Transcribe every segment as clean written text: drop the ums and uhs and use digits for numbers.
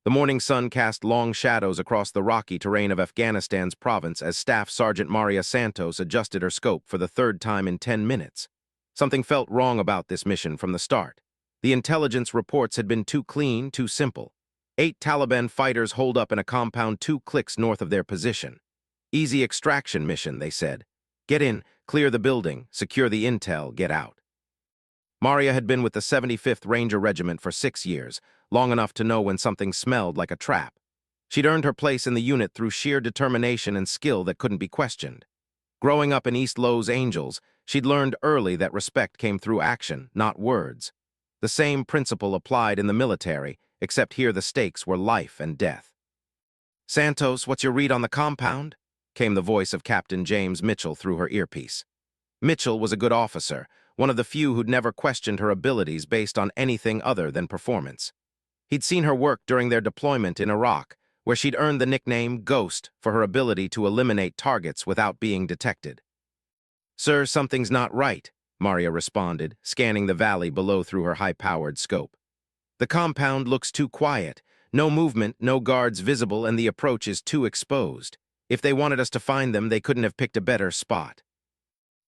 The morning sun cast long shadows across the rocky terrain of Afghanistan's province as Staff Sergeant Maria Santos adjusted her scope for the third time in 10 minutes. Something felt wrong about this mission from the start. The intelligence reports had been too clean, too simple. 8 Taliban fighters holed up in a compound 2 clicks north of their position. Easy extraction mission, they said. Get in, clear the building, secure the intel, get out. Maria had been with the 75th Ranger Regiment for 6 years, long enough to know when something smelled like a trap. She'd earned her place in the unit through sheer determination and skill that couldn't be questioned. Growing up in East Low's Angels, she'd learned early that respect came through action, not words. The same principle applied in the military, except here the stakes were life and death. "Santos, what's your read on the compound?" came the voice of Captain James Mitchell through her earpiece. Mitchell was a good officer, one of the few who'd never questioned her abilities based on anything other than performance. He'd seen her work during their deployment in Iraq, where she'd earned the nickname Ghost for her ability to eliminate targets without being detected. "Sir, something's not right," Maria responded, scanning the valley below through her high-powered scope. "The compound looks too quiet. No movement, no guards visible, and the approach is too exposed. If they wanted us to find them, they couldn't have picked a better spot."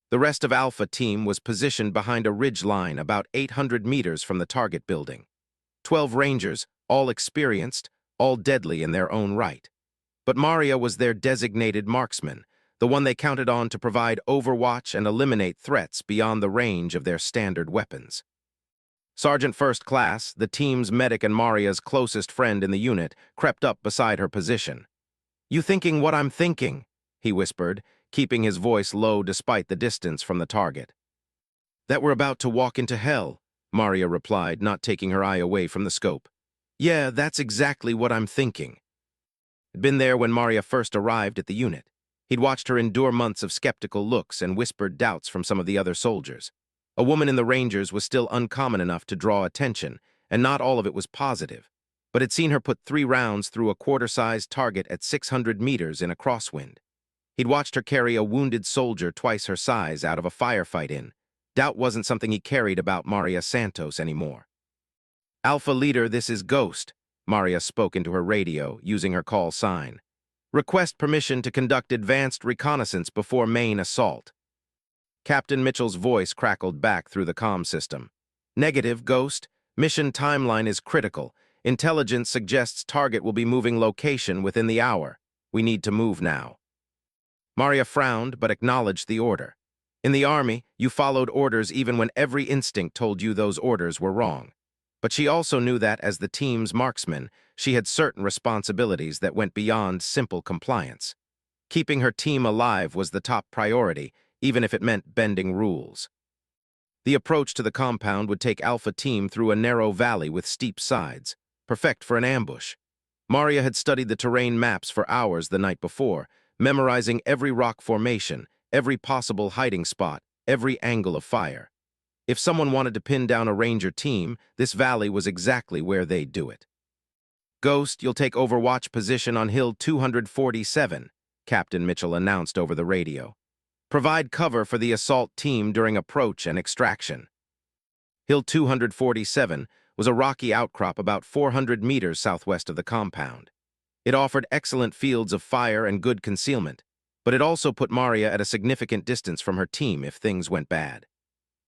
The rest of Alpha Team was positioned behind a ridge line about 800 meters from the target building. 12 Rangers, all experienced, all deadly in their own right. But Maria was their designated marksman, the one they counted on to provide overwatch and eliminate threats beyond the range of their standard weapons. Sergeant First Class, the team's medic and Maria's closest friend in the unit, crept up beside her position. "You thinking what I'm thinking?" he whispered, keeping his voice low despite the distance from the target. "That we're about to walk into hell," Maria replied, not taking her eye away from the scope. "Yeah, that's exactly what I'm thinking." He'd been there when Maria first arrived at the unit. He'd watched her endure months of skeptical looks and whispered doubts from some of the other soldiers. A woman in the Rangers was still uncommon enough to draw attention, and not all of it was positive. But had seen her put 3 rounds through a quarter-sized target at 600 meters in a crosswind. He'd watched her carry a wounded soldier twice her size out of a firefight in. Doubt wasn't something he carried about Maria Santos anymore. "Alpha Leader, this is Ghost," Maria spoke into her radio, using her call sign. "Request permission to conduct advanced reconnaissance before main assault." Captain Mitchell's voice crackled back through the comm system. "Negative, Ghost. Mission timeline is critical. Intelligence suggests target will be moving location within the hour. We need to move now." Maria frowned but acknowledged the order. In the Army, you followed orders even when every instinct told you those orders were wrong. But she also knew that, as the team's marksman, she had certain responsibilities that went beyond simple compliance. Keeping her team alive was the top priority, even if it meant bending rules. The approach to the compound would take Alpha Team through a narrow valley with steep sides, perfect for an ambush. Maria had studied the terrain maps for hours the night before, memorizing every rock formation, every possible hiding spot, every angle of fire. If someone wanted to pin down a Ranger team, this valley was exactly where they'd do it. "Ghost, you'll take overwatch position on Hill 247, Captain Mitchell announced over the radio. "Provide cover for the assault team during approach and extraction." Hill 247 was a rocky outcrop about 400 meters southwest of the compound. It offered excellent fields of fire and good concealment, but it also put Maria at a significant distance from her team if things went bad.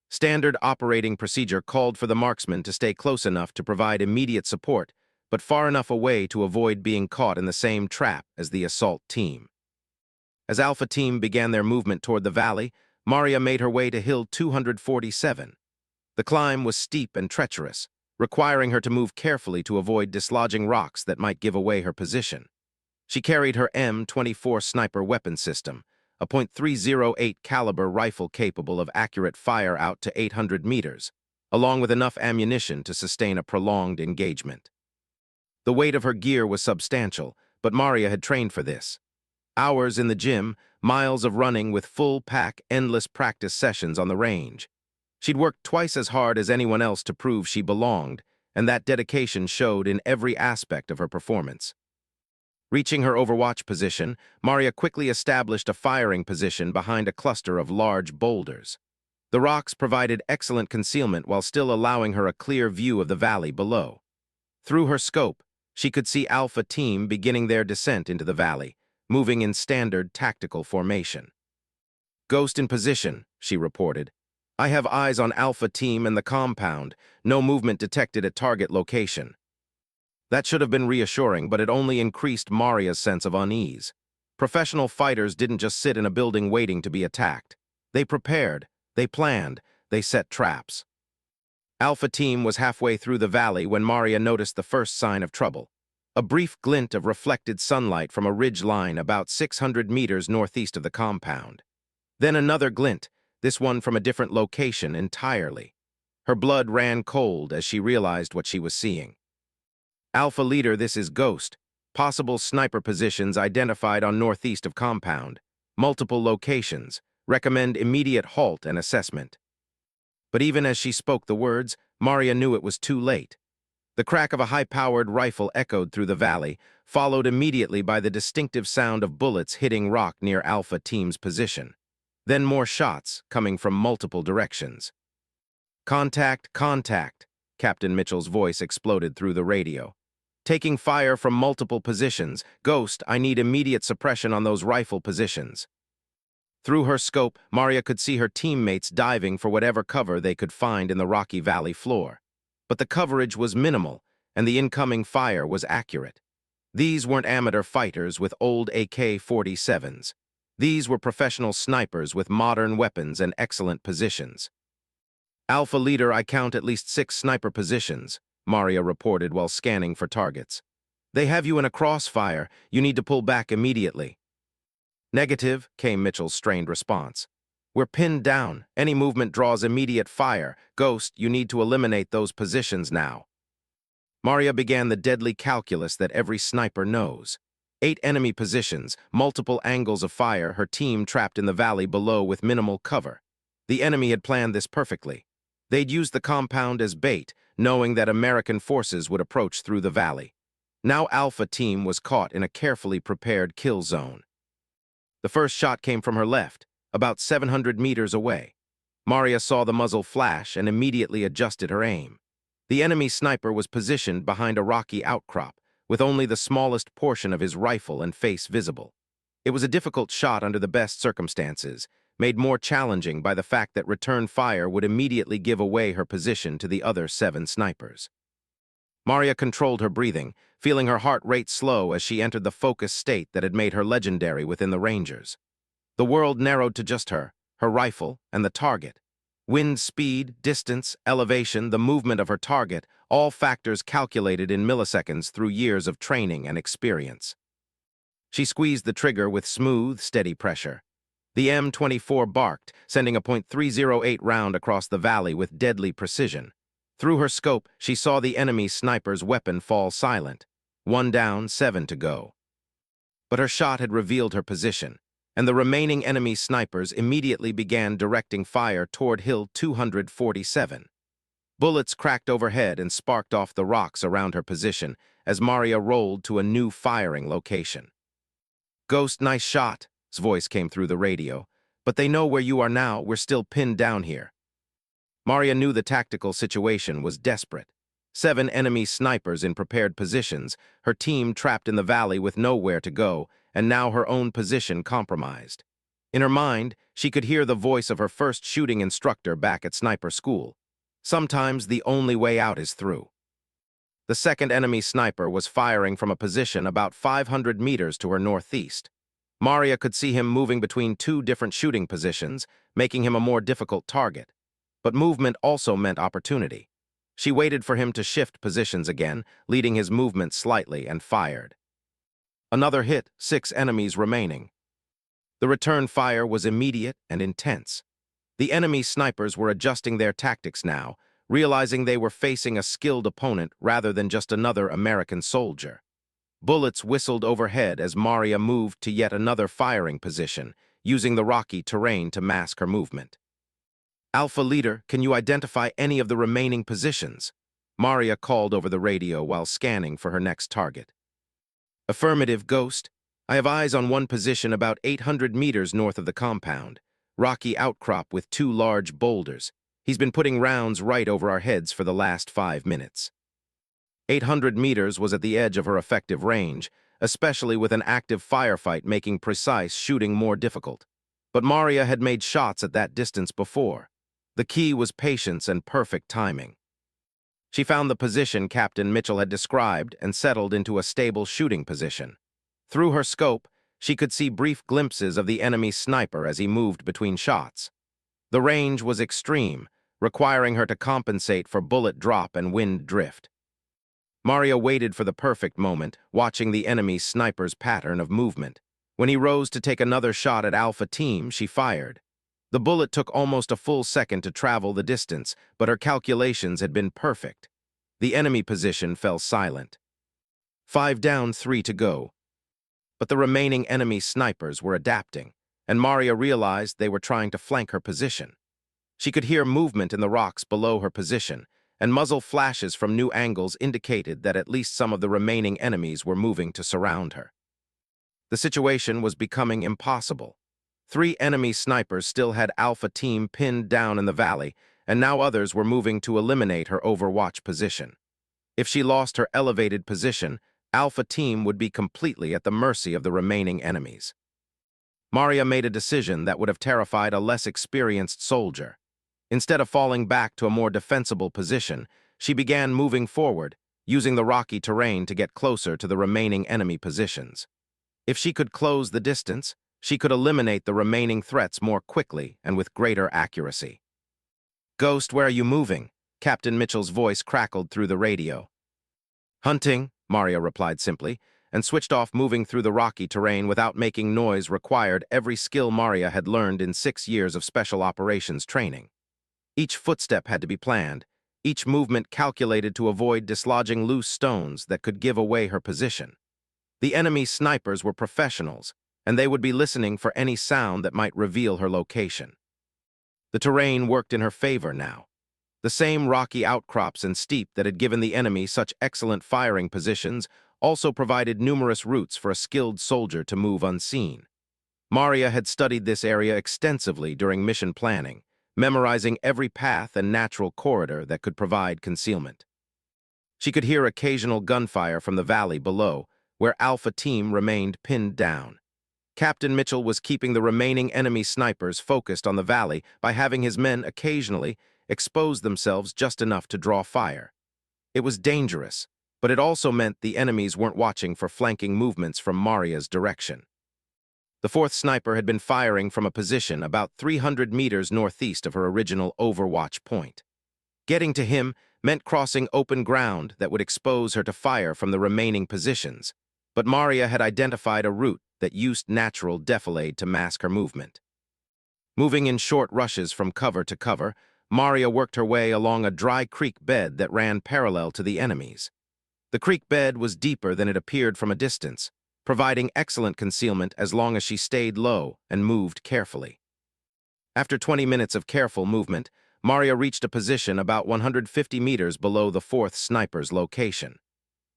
Standard operating procedure called for the marksman to stay close enough to provide immediate support, but far enough away to avoid being caught in the same trap as the assault team. As Alpha Team began their movement toward the valley, Maria made her way to Hill 247. The climb was steep and treacherous, requiring her to move carefully to avoid dislodging rocks that might give away her position. She carried her M24 sniper weapon system, a .308 caliber rifle capable of accurate fire out to 800 meters, along with enough ammunition to sustain a prolonged engagement. The weight of her gear was substantial, but Maria had trained for this. Hours in the gym, miles of running with full-pack, endless practice sessions on the range. She'd worked twice as hard as anyone else to prove she belonged, and that dedication showed in every aspect of her performance. Reaching her overwatch position, Maria quickly established a firing position behind a cluster of large boulders. The rocks provided excellent concealment while still allowing her a clear view of the valley below. Through her scope, she could see Alpha Team beginning their descent into the valley, moving in standard tactical formation. "Ghost in position," she reported. "I have eyes on Alpha Team and the compound. No movement detected at target location." That should have been reassuring, but it only increased Maria's sense of unease. Professional fighters didn't just sit in a building waiting to be attacked. They prepared, they planned, they set traps. Alpha Team was halfway through the valley when Maria noticed the first sign of trouble. A brief glint of reflected sunlight from a ridge line about 600 meters northeast of the compound. Then another glint, this one from a different location entirely. Her blood ran cold as she realized what she was seeing. "Alpha Leader, this is Ghost. Possible sniper positions identified on northeast of compound. Multiple locations. Recommend immediate halt and assessment." But even as she spoke the words, Maria knew it was too late. The crack of a high-powered rifle echoed through the valley, followed immediately by the distinctive sound of bullets hitting rock near Alpha Team's position. Then more shots, coming from multiple directions. "Contact, contact," Captain Mitchell's voice exploded through the radio. "Taking fire from multiple positions. Ghost, I need immediate suppression on those rifle positions." Through her scope, Maria could see her teammates diving for whatever cover they could find in the rocky valley floor. But the coverage was minimal, and the incoming fire was accurate. These weren't amateur fighters with old AK-47s. These were professional snipers with modern weapons and excellent positions. "Alpha Leader, I count at least 6 sniper positions," Maria reported while scanning for targets. "They have you in a crossfire. You need to pull back immediately." "Negative," came Mitchell's strained response. "We're pinned down. Any movement draws immediate fire. Ghost, you need to eliminate those positions now." Maria began the deadly calculus that every sniper knows. 8 enemy positions, multiple angles of fire, her team trapped in the valley below with minimal cover. The enemy had planned this perfectly. They'd used the compound as bait, knowing that American forces would approach through the valley. Now Alpha Team was caught in a carefully prepared kill zone. The first shot came from her left, about 700 meters away. Maria saw the muzzle flash and immediately adjusted her aim. The enemy sniper was positioned behind a rocky outcrop, with only the smallest portion of his rifle and face visible. It was a difficult shot under the best circumstances, made more challenging by the fact that return fire would immediately give away her position to the other 7 snipers. Maria controlled her breathing, feeling her heart rate slow as she entered the focused state that had made her legendary within the Rangers. The world narrowed to just her rifle, and the target. Wind speed, distance, elevation, the movement of her target, all factors calculated in milliseconds through years of training and experience. She squeezed the trigger with smooth, steady pressure. The M24 barked, sending a .308 round across the valley with deadly precision. Through her scope, she saw the enemy sniper's weapon fall silent. 1 down, 7 to go. But her shot had revealed her position, and the remaining enemy snipers immediately began directing fire toward Hill 247. Bullets cracked overhead and sparked off the rocks around her position as Maria rolled to a new firing location. "Ghost, nice shot," his voice came through the radio. "But they know where you are now. We're still pinned down here." Maria knew the tactical situation was desperate. 7 enemy snipers in prepared positions, her team trapped in the valley with nowhere to go, and now her own position compromised. In her mind, she could hear the voice of her first shooting instructor back at sniper school. Sometimes the only way out is through. The second enemy sniper was firing from a position about 500 meters to her northeast. Maria could see him moving between 2 different shooting positions, making him a more difficult target. But movement also meant opportunity. She waited for him to shift positions again, leading his movement slightly, and fired. Another hit, 6 enemies remaining. The return fire was immediate and intense. The enemy snipers were adjusting their tactics now, realizing they were facing a skilled opponent rather than just another American soldier. Bullets whistled overhead as Maria moved to yet another firing position, using the rocky terrain to mask her movement. "Alpha Leader, can you identify any of the remaining positions?" Maria called over the radio while scanning for her next target. "Affirmative, Ghost. I have eyes on one position about 800 meters north of the compound. Rocky outcrop with 2 large boulders. He's been putting rounds right over our heads for the last 5 minutes." 800 meters was at the edge of her effective range, especially with an active firefight making precise shooting more difficult. But Maria had made shots at that distance before. The key was patience and perfect timing. She found the position Captain Mitchell had described and settled into a stable shooting position. Through her scope, she could see brief glimpses of the enemy sniper as he moved between shots. The range was extreme, requiring her to compensate for bullet drop and wind drift. Maria waited for the perfect moment, watching the enemy sniper's pattern of movement. When he rose to take another shot at Alpha Team, she fired. The bullet took almost a full second to travel the distance, but her calculations had been perfect. The enemy position fell silent. 5 down, 3 to go. But the remaining enemy snipers were adapting, and Maria realized they were trying to flank her position. She could hear movement in the rocks below her position, and muzzle flashes from new angles indicated that at least some of the remaining enemies were moving to surround her. The situation was becoming impossible. 3 enemy snipers still had Alpha Team pinned down in the valley, and now others were moving to eliminate her overwatch position. If she lost her elevated position, Alpha Team would be completely at the mercy of the remaining enemies. Maria made a decision that would have terrified a less experienced soldier. Instead of falling back to a more defensible position, she began moving forward, using the rocky terrain to get closer to the remaining enemy positions. If she could close the distance, she could eliminate the remaining threats more quickly and with greater accuracy. "Ghost, where are you moving?" Captain Mitchell's voice crackled through the radio. "Hunting," Maria replied simply, and switched off. Moving through the rocky terrain without making noise required every skill Maria had learned in 6 years of special operations training. Each footstep had to be planned, each movement calculated to avoid dislodging loose stones that could give away her position. The enemy snipers were professionals, and they would be listening for any sound that might reveal her location. The terrain worked in her favor now. The same rocky outcrops and steep that had given the enemy such excellent firing positions also provided numerous routes for a skilled soldier to move unseen. Maria had studied this area extensively during mission planning, memorizing every path and natural corridor that could provide concealment. She could hear occasional gunfire from the valley below, where Alpha Team remained pinned down. Captain Mitchell was keeping the remaining enemy snipers focused on the valley by having his men occasionally expose themselves just enough to draw fire. It was dangerous, but it also meant the enemies weren't watching for flanking movements from Maria's direction. The 4th sniper had been firing from a position about 300 meters northeast of her original overwatch point. Getting to him meant crossing open ground that would expose her to fire from the remaining positions, but Maria had identified a route that used natural defilade to mask her movement. Moving in short rushes from cover to cover, Maria worked her way along a dry creek bed that ran parallel to the enemies. The creek bed was deeper than it appeared from a distance, providing excellent concealment as long as she stayed low and moved carefully. After 20 minutes of careful movement, Maria reached a position about 150 meters below the 4th sniper's location.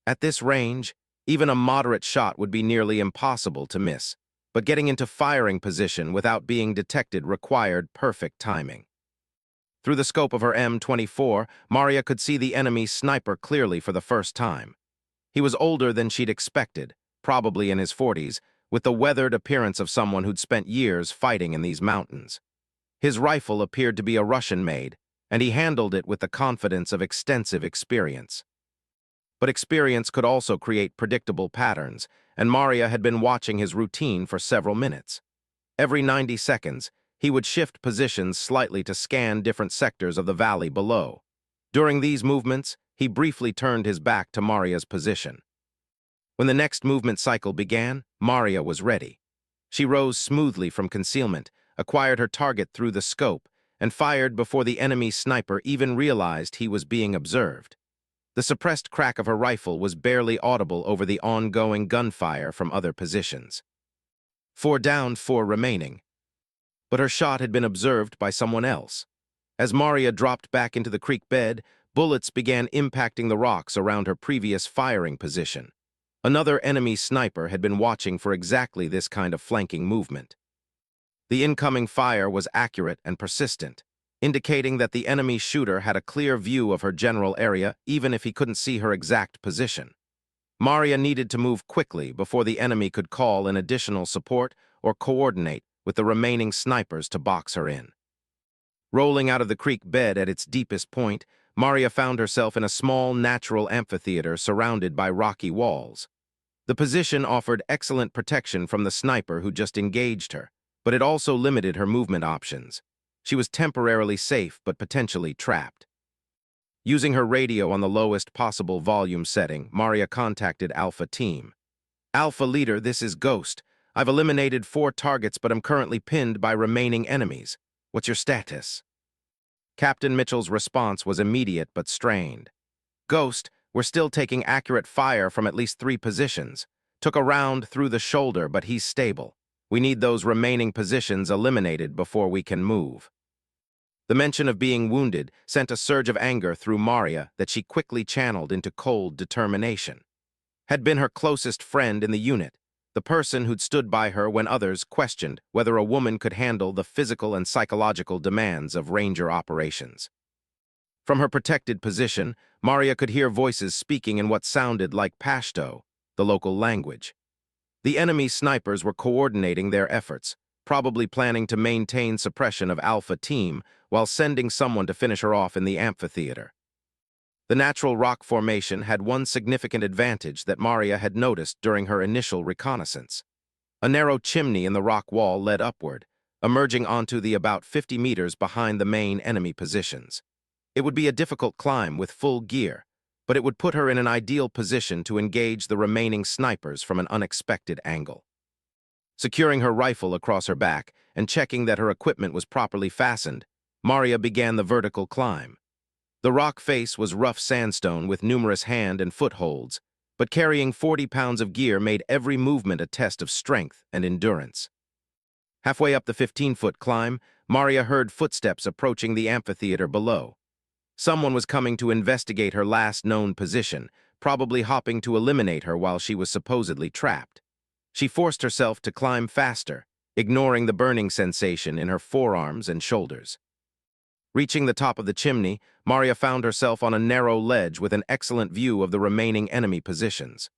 At this range, even a moderate shot would be nearly impossible to miss, but getting into firing position without being detected required perfect timing. Through the scope of her M24, Maria could see the enemy sniper clearly for the first time. He was older than she'd expected, probably in his 40s, with the weathered appearance of someone who'd spent years fighting in these mountains. His rifle appeared to be a Russian-made, and he handled it with the confidence of extensive experience. But experience could also create predictable patterns, and Maria had been watching his routine for several minutes. Every 90 seconds, he would shift positions slightly to scan different sectors of the valley below. During these movements, he briefly turned his back to Maria's position. When the next movement cycle began, Maria was ready. She rose smoothly from concealment, acquired her target through the scope, and fired before the enemy sniper even realized he was being observed. The suppressed crack of her rifle was barely audible over the ongoing gunfire from other positions. 4 down, 4 remaining. But her shot had been observed by someone else. As Maria dropped back into the creek bed, bullets began impacting the rocks around her previous firing position. Another enemy sniper had been watching for exactly this kind of flanking movement. The incoming fire was accurate and persistent. indicating that the enemy shooter had a clear view of her general area even if he couldn't see her exact position. Maria needed to move quickly before the enemy could call in additional support or coordinate with the remaining snipers to box her in. Rolling out of the creek bed at its deepest point, Maria found herself in a small natural amphitheater surrounded by rocky walls. The position offered excellent protection from the sniper who just engaged her, but it also limited her movement options. She was temporarily safe but potentially trapped. Using her radio on the lowest possible volume setting, Maria contacted Alpha Team. "Alpha Leader, this is Ghost. I've eliminated 4 targets but am currently pinned by remaining enemies. What's your status?" Captain Mitchell's response was immediate but strained. "Ghost, we're still taking accurate fire from at least 3 positions. Took a round through the shoulder, but he's stable. We need those remaining positions eliminated before we can move." The mention of being wounded sent a surge of anger through Maria that she quickly channeled into cold determination. Had been her closest friend in the unit, the person who'd stood by her when others questioned whether a woman could handle the physical and psychological demands of Ranger operations. From her protected position, Maria could hear voices speaking in what sounded like Pashto, the local language. The enemy snipers were coordinating their efforts, probably planning to maintain suppression of Alpha Team while sending someone to finish her off in the amphitheater. The natural rock formation had one significant advantage that Maria had noticed during her initial reconnaissance. A narrow chimney in the rock wall led upward, emerging onto the about 50 meters behind the main enemy positions. It would be a difficult climb with full gear, but it would put her in an ideal position to engage the remaining snipers from an unexpected angle. Securing her rifle across her back and checking that her equipment was properly fastened, Maria began the vertical climb. The rock face was rough sandstone with numerous hand and footholds, but carrying 40 pounds of gear made every movement a test of strength and endurance. Halfway up the 15-foot climb, Maria heard footsteps approaching the amphitheater below. Someone was coming to investigate her last known position, probably hopping to eliminate her while she was supposedly trapped. She forced herself to climb faster, ignoring the burning sensation in her forearms and shoulders. Reaching the top of the chimney, Maria found herself on a narrow ledge with an excellent view of the remaining enemy positions.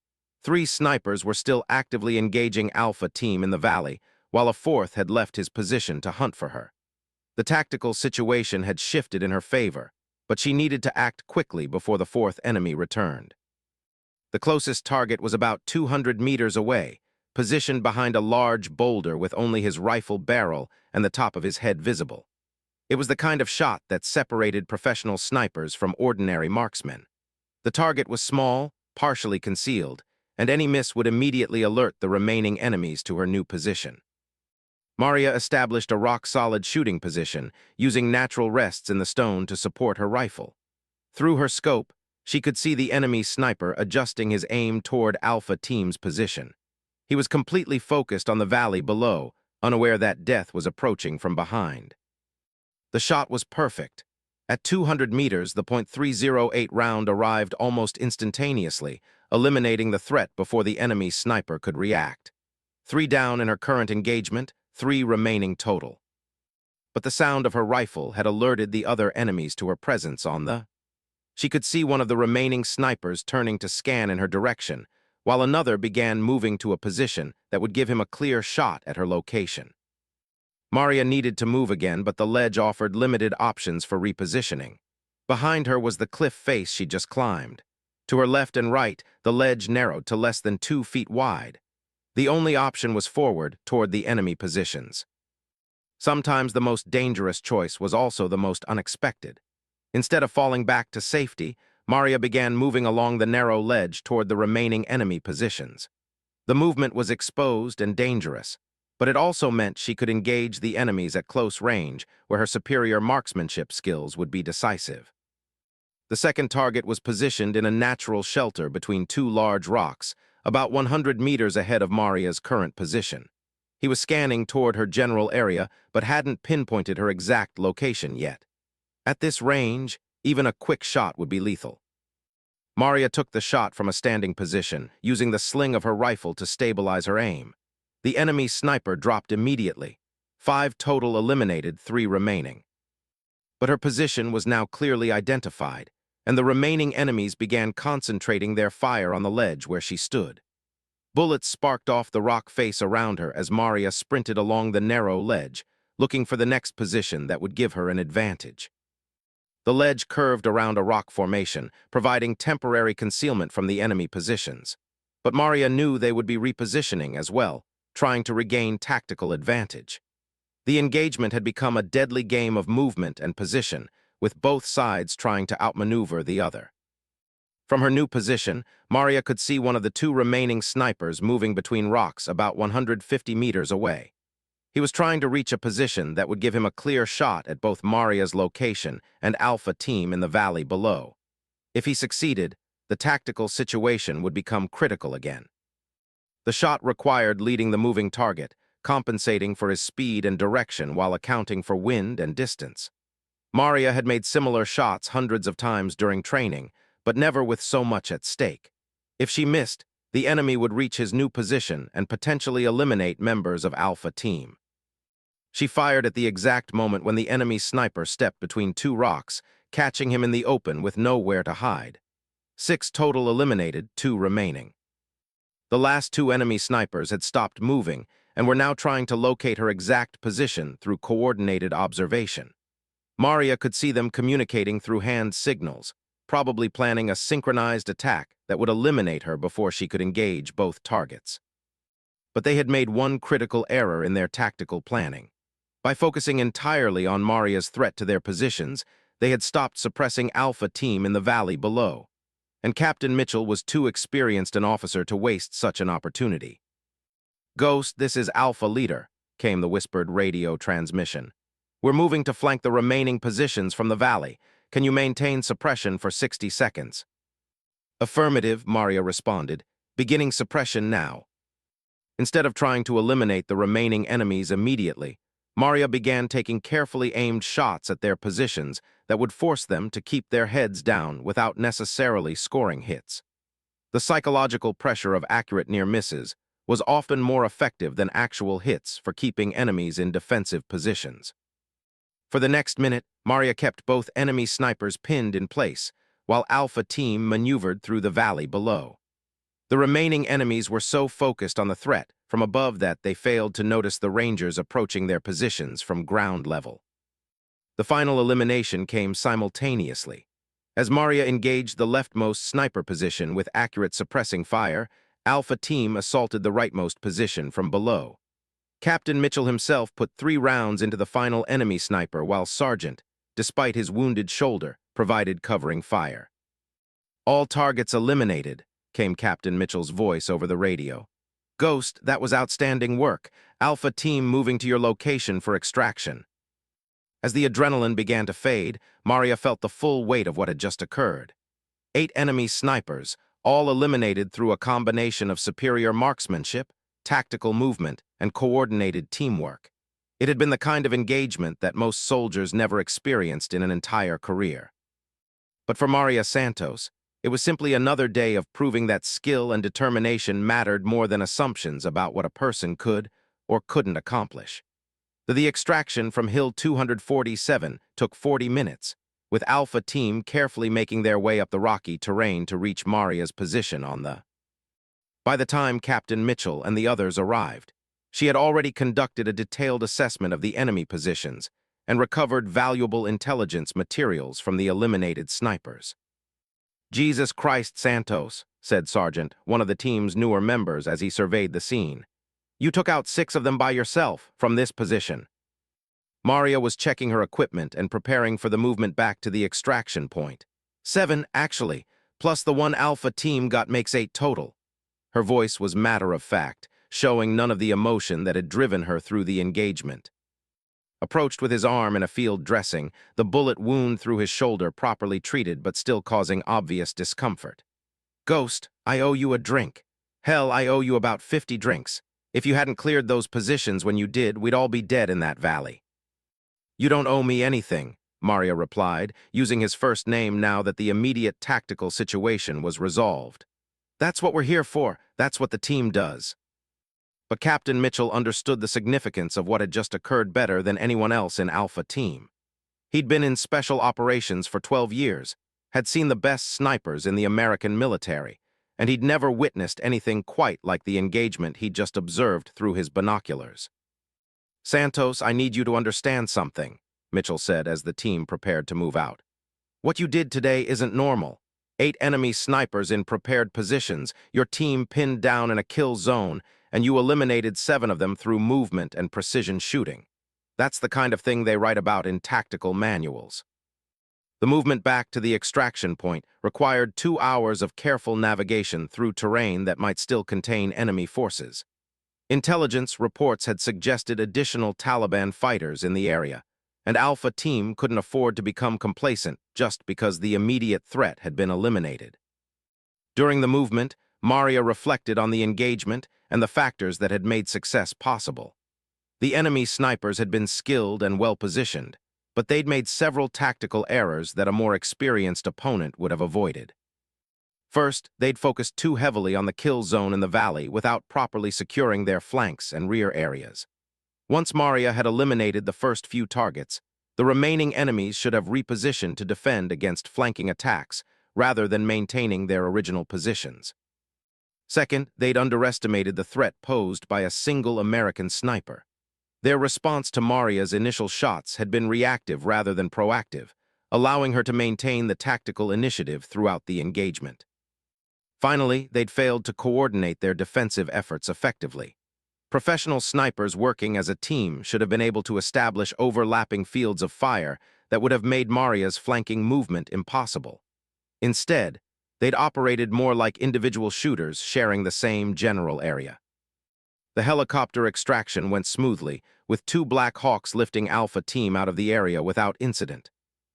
3 snipers were still actively engaging Alpha Team in the valley, while a 4th had left his position to hunt for her. The tactical situation had shifted in her favor, but she needed to act quickly before the 4th enemy returned. The closest target was about 200 meters away, positioned behind a large boulder with only his rifle barrel and the top of his head visible. It was the kind of shot that separated professional snipers from ordinary marksmen. The target was small, partially concealed, and any miss would immediately alert the remaining enemies to her new position. Maria established a rock-solid shooting position, using natural rests in the stone to support her rifle. Through her scope, she could see the enemy sniper adjusting his aim toward Alpha Team's position. He was completely focused on the valley below, unaware that death was approaching from behind. The shot was perfect. At 200 meters, the .308 round arrived almost instantaneously, eliminating the threat before the enemy sniper could react. 3 down in her current engagement, 3 remaining total. But the sound of her rifle had alerted the other enemies to her presence on the... She could see one of the remaining snipers turning to scan in her direction, while another began moving to a position that would give him a clear shot at her location. Maria needed to move again, but the ledge offered limited options for repositioning. Behind her was the cliff face she'd just climbed. To her left and right, the ledge narrowed to less than 2 feet wide. The only option was forward, toward the enemy positions. Sometimes the most dangerous choice was also the most unexpected. Instead of falling back to safety, Maria began moving along the narrow ledge toward the remaining enemy positions. The movement was exposed and dangerous, but it also meant she could engage the enemies at close range, where her superior marksmanship skills would be decisive. The second target was positioned in a natural shelter between 2 large rocks, about 100 meters ahead of Maria's current position. He was scanning toward her general area, but hadn't pinpointed her exact location yet. At this range, even a quick shot would be lethal. Maria took the shot from a standing position, using the sling of her rifle to stabilize her aim. The enemy sniper dropped immediately. 5 total eliminated, 3 remaining. But her position was now clearly identified, and the remaining enemies began concentrating their fire on the ledge where she stood. Bullets sparked off the rock face around her as Maria sprinted along the narrow ledge, looking for the next position that would give her an advantage. The ledge curved around a rock formation, providing temporary concealment from the enemy positions. But Maria knew they would be repositioning as well, trying to regain tactical advantage. The engagement had become a deadly game of movement and position, with both sides trying to outmaneuver the other. From her new position, Maria could see one of the two remaining snipers moving between rocks about 150 meters away. He was trying to reach a position that would give him a clear shot at both Maria's location and Alpha Team in the valley below. If he succeeded, the tactical situation would become critical again. The shot required leading the moving target, compensating for his speed and direction while accounting for wind and distance. Maria had made similar shots hundreds of times during training, but never with so much at stake. If she missed, the enemy would reach his new position and potentially eliminate members of Alpha Team. She fired at the exact moment when the enemy sniper stepped between two rocks, catching him in the open with nowhere to hide. 6 total eliminated, 2 remaining. The last 2 enemy snipers had stopped moving and were now trying to locate her exact position through coordinated observation. Maria could see them communicating through hand signals, probably planning a synchronized attack that would eliminate her before she could engage both targets. But they had made one critical error in their tactical planning. By focusing entirely on Maria's threat to their positions, they had stopped suppressing Alpha Team in the valley below, and Captain Mitchell was too experienced an officer to waste such an opportunity. "Ghost, this is Alpha Leader," came the whispered radio transmission. "We're moving to flank the remaining positions from the valley. Can you maintain suppression for 60 seconds? "Affirmative," Maria responded, "beginning suppression now." Instead of trying to eliminate the remaining enemies immediately, Maria began taking carefully aimed shots at their positions that would force them to keep their heads down without necessarily scoring hits. The psychological pressure of accurate near misses was often more effective than actual hits for keeping enemies in defensive positions. For the next minute, Maria kept both enemy snipers pinned in place, while Alpha Team maneuvered through the valley below. The remaining enemies were so focused on the threat from above that they failed to notice the Rangers approaching their positions from ground level. The final elimination came simultaneously. As Maria engaged the leftmost sniper position with accurate suppressing fire, Alpha Team assaulted the rightmost position from below. Captain Mitchell himself put 3 rounds into the final enemy sniper while Sergeant, despite his wounded shoulder, provided covering fire. "All targets eliminated," came Captain Mitchell's voice over the radio. "Ghost, that was outstanding work. Alpha Team moving to your location for extraction." As the adrenaline began to fade, Maria felt the full weight of what had just occurred. 8 enemy snipers, all eliminated through a combination of superior marksmanship, tactical movement, and coordinated teamwork. It had been the kind of engagement that most soldiers never experienced in an entire career. But for Maria Santos, it was simply another day of proving that skill and determination mattered more than assumptions about what a person could or couldn't accomplish. The extraction from Hill 247 took 40 minutes, with Alpha Team carefully making their way up the rocky terrain to reach Maria's position on the. By the time Captain Mitchell and the others arrived, she had already conducted a detailed assessment of the enemy positions and recovered valuable intelligence materials from the eliminated snipers. "Jesus Christ, Santos," said Sergeant, one of the team's newer members as he surveyed the scene. "You took out 6 of them by yourself from this position." Maria was checking her equipment and preparing for the movement back to the extraction point. 7, actually, plus the 1 Alpha Team got makes 8 total. Her voice was matter-of-fact, showing none of the emotion that had driven her through the engagement. Approached with his arm in a field dressing, the bullet wound through his shoulder properly treated but still causing obvious discomfort. "Ghost, I owe you a drink. Hell, I owe you about 50 drinks. If you hadn't cleared those positions when you did, we'd all be dead in that valley." "You don't owe me anything," Maria replied, using his first name now that the immediate tactical situation was resolved. "That's what we're here for. That's what the team does." But Captain Mitchell understood the significance of what had just occurred better than anyone else in Alpha Team. He'd been in special operations for 12 years, had seen the best snipers in the American military, and he'd never witnessed anything quite like the engagement he'd just observed through his binoculars. "Santos, I need you to understand something," Mitchell said as the team prepared to move out. "What you did today isn't normal. 8 enemy snipers in prepared positions, your team pinned down in a kill zone, and you eliminated 7 of them through movement and precision shooting. That's the kind of thing they write about in tactical manuals." The movement back to the extraction point required 2 hours of careful navigation through terrain that might still contain enemy forces. Intelligence reports had suggested additional Taliban fighters in the area, and Alpha Team couldn't afford to become complacent just because the immediate threat had been eliminated. During the movement, Maria reflected on the engagement and the factors that had made success possible. The enemy snipers had been skilled and well-positioned, but they'd made several tactical errors that a more experienced opponent would have avoided. First, they'd focused too heavily on the kill zone in the valley without properly securing their flanks and rear areas. Once Maria had eliminated the first few targets, the remaining enemies should have repositioned to defend against flanking attacks rather than maintaining their original positions. Second, they'd underestimated the threat posed by a single American sniper. Their response to Maria's initial shots had been reactive rather than proactive, allowing her to maintain the tactical initiative throughout the engagement. Finally, they'd failed to coordinate their defensive efforts effectively. Professional snipers working as a team should have been able to establish overlapping fields of fire that would have made Maria's flanking movement impossible. Instead, they'd operated more like individual shooters sharing the same general area. The helicopter extraction went smoothly, with 2 Black Hawks lifting Alpha Team out of the area without incident.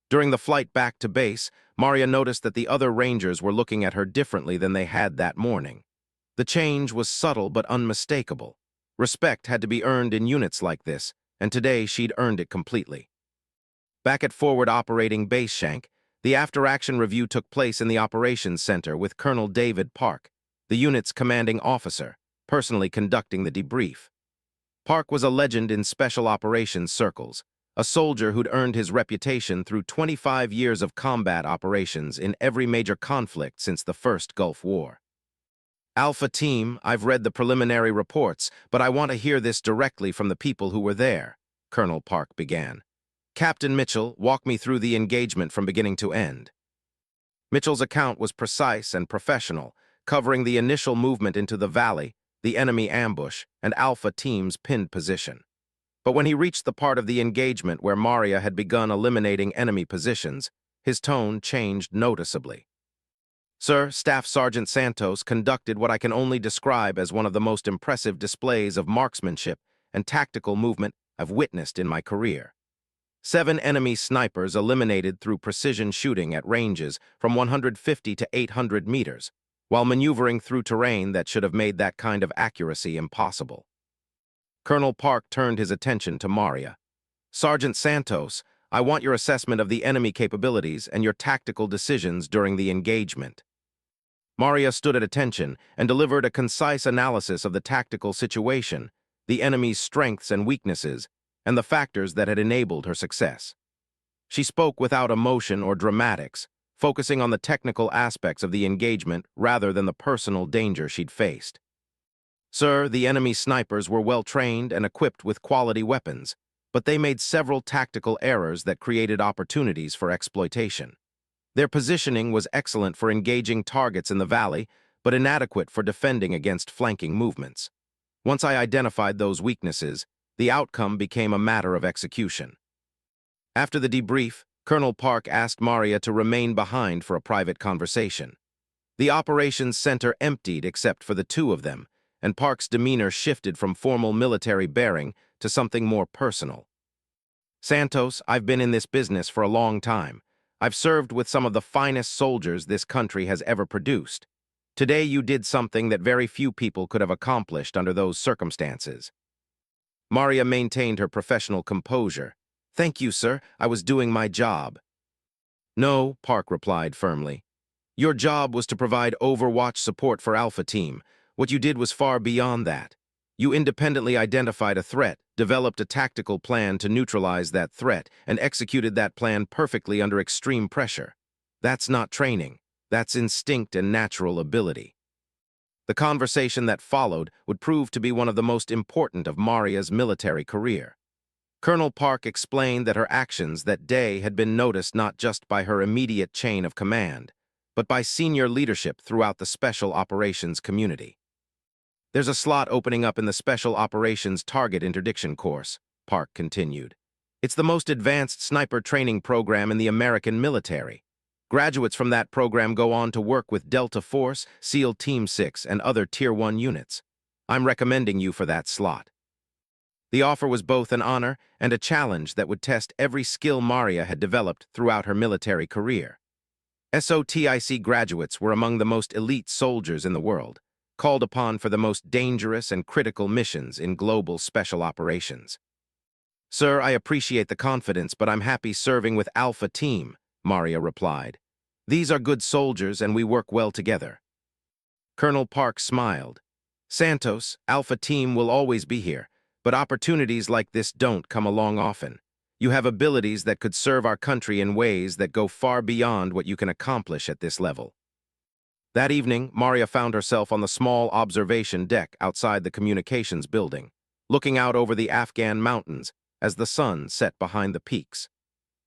During the flight back to base, Maria noticed that the other Rangers were looking at her differently than they had that morning. The change was subtle but unmistakable. Respect had to be earned in units like this, and today she'd earned it completely. Back at Forward Operating Base Shank, the after-action review took place in the Operations Center with Colonel David Park, the unit's commanding officer, personally conducting the debrief. Park was a legend in special operations circles, a soldier who'd earned his reputation through 25 years of combat operations in every major conflict since the First Gulf War. "Alpha Team, I've read the preliminary reports, but I want to hear this directly from the people who were there," Colonel Park began. "Captain Mitchell, walk me through the engagement from beginning to end." Mitchell's account was precise and professional, covering the initial movement into the valley, the enemy ambush, and Alpha Team's pinned position. But when he reached the part of the engagement where Maria had begun eliminating enemy positions, his tone changed noticeably. "Sir, Staff Sergeant Santos conducted what I can only describe as one of the most impressive displays of marksmanship and tactical movement I've witnessed in my career. 7 enemy snipers eliminated through precision shooting at ranges from 150 to 800 meters, while maneuvering through terrain that should have made that kind of accuracy impossible." Colonel Park turned his attention to Maria. "Sergeant Santos, I want your assessment of the enemy capabilities and your tactical decisions during the engagement." Maria stood at attention and delivered a concise analysis of the tactical situation, the enemy's strengths and weaknesses, and the factors that had enabled her success. She spoke without emotion or dramatics, focusing on the technical aspects of the engagement rather than the personal danger she'd faced. "Sir, the enemy snipers were well-trained and equipped with quality weapons, but they made several tactical errors that created opportunities for exploitation. Their positioning was excellent for engaging targets in the valley, but inadequate for defending against flanking movements. Once I identified those weaknesses, the outcome became a matter of execution." After the debrief, Colonel Park asked Maria to remain behind for a private conversation. The operations center emptied except for the 2 of them, and Park's demeanor shifted from formal military bearing to something more personal. "Santos, I've been in this business for a long time. I've served with some of the finest soldiers this country has ever produced. Today you did something that very few people could have accomplished under those circumstances." Maria maintained her professional composure. "Thank you, sir. I was doing my job." "No," Park replied firmly. "Your job was to provide overwatch support for Alpha Team. What you did was far beyond that. You independently identified a threat, developed a tactical plan to neutralize that threat, and executed that plan perfectly under extreme pressure. That's not training. That's instinct and natural ability. The conversation that followed would prove to be one of the most important of Maria's military career. Colonel Park explained that her actions that day had been noticed not just by her immediate chain of command, but by senior leadership throughout the Special Operations community. There's a slot opening up in the Special Operations Target Interdiction course, Park continued. It's the most advanced sniper training program in the American military. Graduates from that program go on to work with Delta Force, SEAL Team 6, and other Tier 1 units. I'm recommending you for that slot. The offer was both an honor and a challenge that would test every skill Maria had developed throughout her military career. SOTIC graduates were among the most elite soldiers in the world, called upon for the most dangerous and critical missions in global special operations. "Sir, I appreciate the confidence, but I'm happy serving with Alpha Team," Maria replied. "These are good soldiers and we work well together." Colonel Park smiled. "Santos, Alpha Team will always be here, but opportunities like this don't come along often. You have abilities that could serve our country in ways that go far beyond what you can accomplish at this level." That evening, Maria found herself on the small observation deck outside the communications building, looking out over the Afghan mountains as the sun set behind the peaks.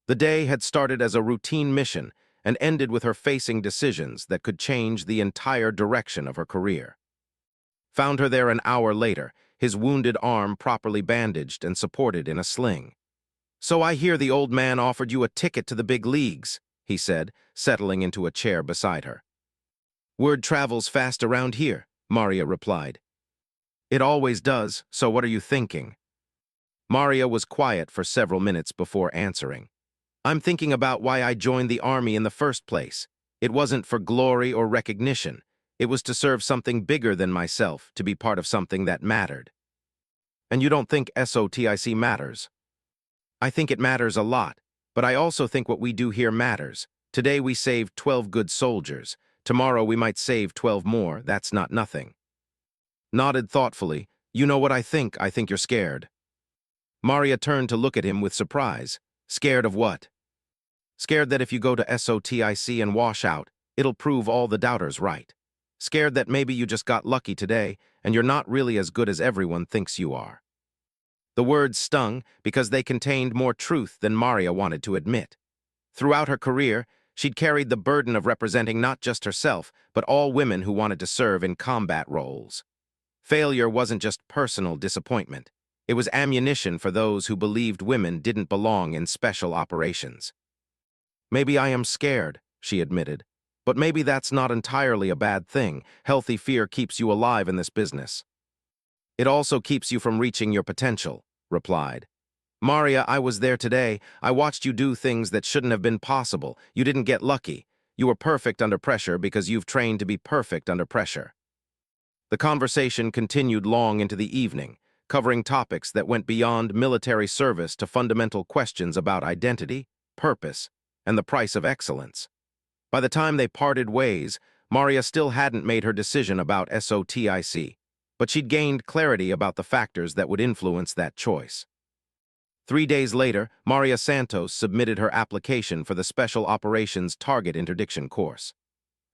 The day had started as a routine mission and ended with her facing decisions that could change the entire direction of her career. Found her there an hour later, his wounded arm properly bandaged and supported in a sling. "So I hear the old man offered you a ticket to the big leagues," he said, settling into a chair beside her. "Word travels fast around here," Maria replied. "It always does, so what are you thinking?" Maria was quiet for several minutes before answering. "I'm thinking about why I joined the army in the first place. It wasn't for glory or recognition. It was to serve something bigger than myself, to be part of something that mattered." "And you don't think SOTIC matters?" "I think it matters a lot, but I also think what we do here matters. Today we saved 12 good soldiers. Tomorrow we might save 12 more. That's not nothing." Nodded thoughtfully. "You know what I think? I think you're scared." Maria turned to look at him with surprise. "Scared of what?" "Scared that if you go to SOTIC and wash out, it'll prove all the doubters right. Scared that maybe you just got lucky today and you're not really as good as everyone thinks you are." The words stung because they contained more truth than Maria wanted to admit. Throughout her career, she'd carried the burden of representing not just herself, but all women who wanted to serve in combat roles. Failure wasn't just personal disappointment. It was ammunition for those who believed women didn't belong in special operations. "Maybe I am scared," she admitted. "But maybe that's not entirely a bad thing. Healthy fear keeps you alive in this business." "It also keeps you from reaching your potential," replied. "Maria, I was there today. I watched you do things that shouldn't have been possible. You didn't get lucky. You were perfect under pressure because you've trained to be perfect under pressure." The conversation continued long into the evening, covering topics that went beyond military service to fundamental questions about identity, purpose, and the price of excellence. By the time they parted ways, Maria still hadn't made her decision about SOTIC, but she'd gained clarity about the factors that would influence that choice. 3 days later, Maria Santos submitted her application for the Special Operations Target Interdiction course.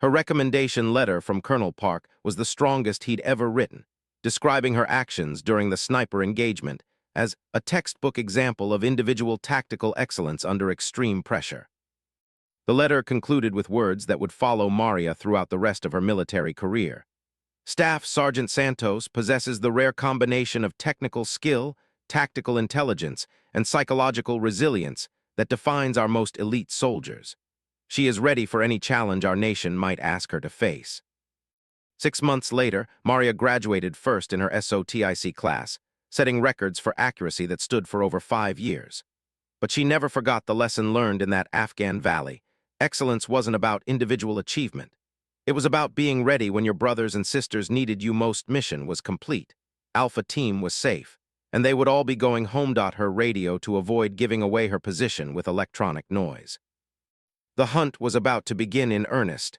Her recommendation letter from Colonel Park was the strongest he'd ever written, describing her actions during the sniper engagement as a textbook example of individual tactical excellence under extreme pressure. The letter concluded with words that would follow Maria throughout the rest of her military career. "Staff Sergeant Santos possesses the rare combination of technical skill, tactical intelligence, and psychological resilience that defines our most elite soldiers. She is ready for any challenge our nation might ask her to face." 6 months later, Maria graduated first in her SOTIC class, setting records for accuracy that stood for over 5 years. But she never forgot the lesson learned in that Afghan valley. Excellence wasn't about individual achievement. It was about being ready when your brothers and sisters needed you most. Mission was complete. Alpha Team was safe, and they would all be going home. Her radio to avoid giving away her position with electronic noise. The hunt was about to begin in earnest,